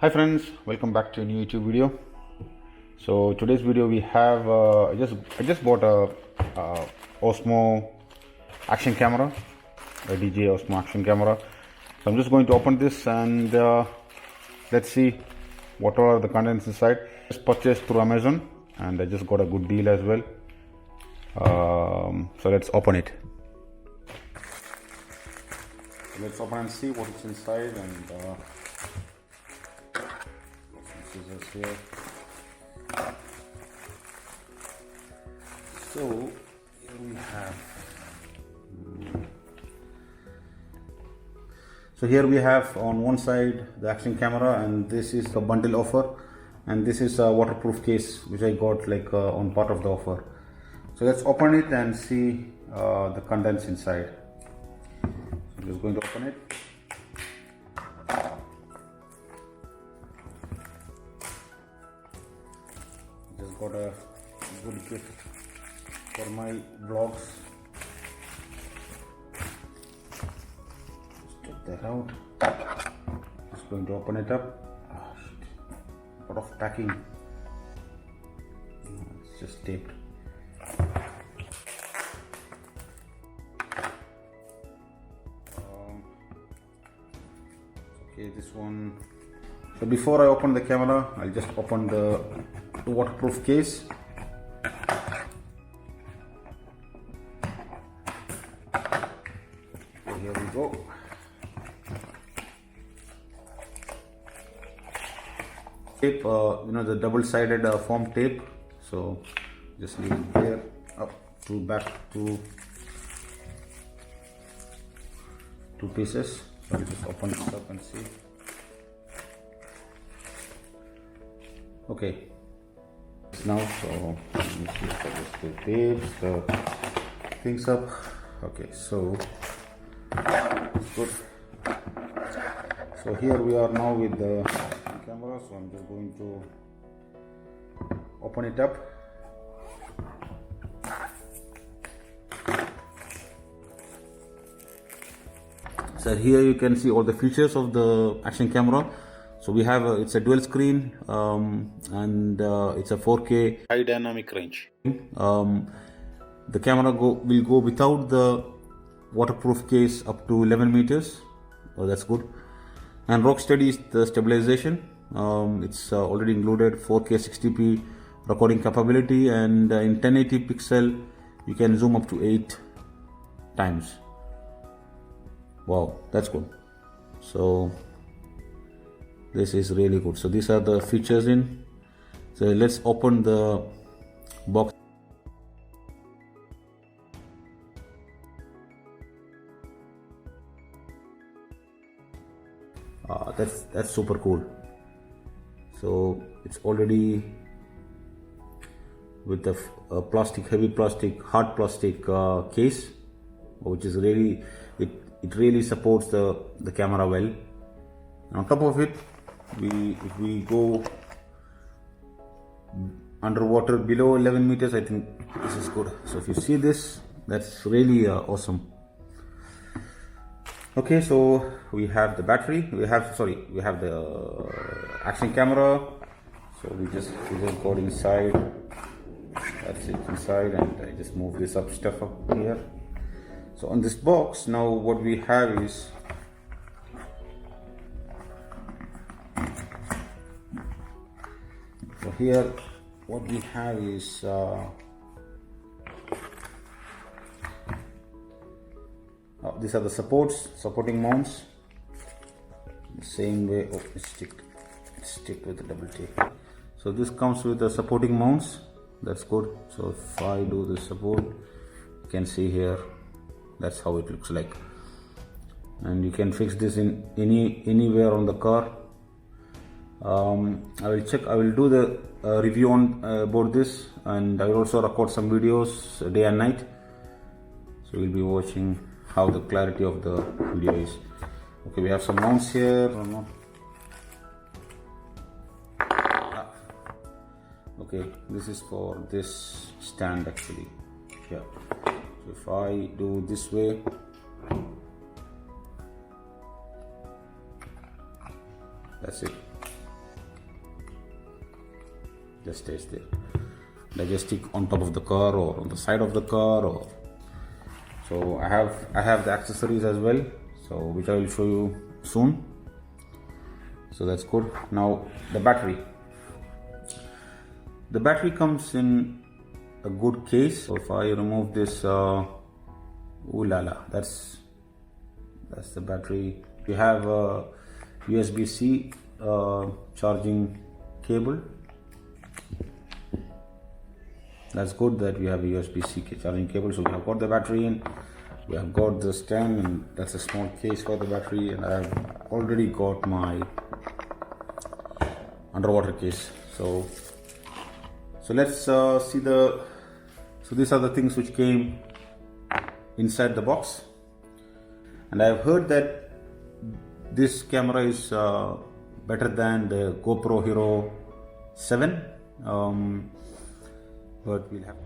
Hi friends, welcome back to a new YouTube video. So today's video we have I just bought a Osmo action camera, a DJI OSMO action camera. So I'm just going to open this and let's see what are the contents inside. Just purchased through Amazon and I just got a good deal as well. So let's open it. Let's open and see what is inside and scissors here. So here we have on one side the action camera, and this is the bundle offer, and this is a waterproof case which I got on part of the offer. So let's open it and see the contents inside. So I'm just going to open it. Just got a good gift for my vlogs. Just take that out. Just going to open it up. Oh, shit. A lot of packing. It's just taped. Okay, this one. So before I open the camera, I'll just open the waterproof case. So here we go. Tape, the double-sided foam tape. So just leave it there, up to back to two pieces. So I'll just open this up and see. Okay. Now, so let me see if I just the tapes, the things up. Okay, so it's good. So here we are now with the camera. So I'm just going to open it up. So here you can see all the features of the action camera. So we have it's a dual screen and it's a 4K high dynamic range. The camera will go without the waterproof case up to 11 meters. Oh, that's good. And RockSteady Stabilisation. It's already included 4K 60p recording capability, and in 1080 pixel you can zoom up to 8 times. Wow, that's good. So this is really good. So these are the features in. So let's open the box. That's super cool. So it's already with the heavy plastic, hard plastic case, which is really it really supports the camera well. And on top of it, if we go underwater below 11 meters, I think this is good. So if you see this, that's really awesome. Okay, so we have the battery. We have the action camera. So we just got inside. That's it inside, and I just move this stuff up here. So on this box now, what we have is here what we have is these are the supporting mounts. The same way. Oh, stick with the double tape. So this comes with the supporting mounts. That's good. So if I do the support, you can see here, that's how it looks like. And you can fix this in anywhere on the car. I will do the review on about this, and I will also record some videos day and night, so we'll be watching how the clarity of the video is. Okay, we have some mounts here. Okay, this is for this stand actually. Yeah, so if I do this way, That's it. Just stays there. Like just stick on top of the car or on the side of the car, or so I have the accessories as well, so which I will show you soon. So that's good. Now the battery comes in a good case. So if I remove this, ooh la la, that's the battery. You have a USB-C charging cable. That's good that we have a USB-C charging cable. So we have got the battery in, we have got the stand, and that's a small case for the battery, and I have already got my underwater case. So let's see so these are the things which came inside the box, and I've heard that this camera is better than the GoPro Hero 7, but we'll have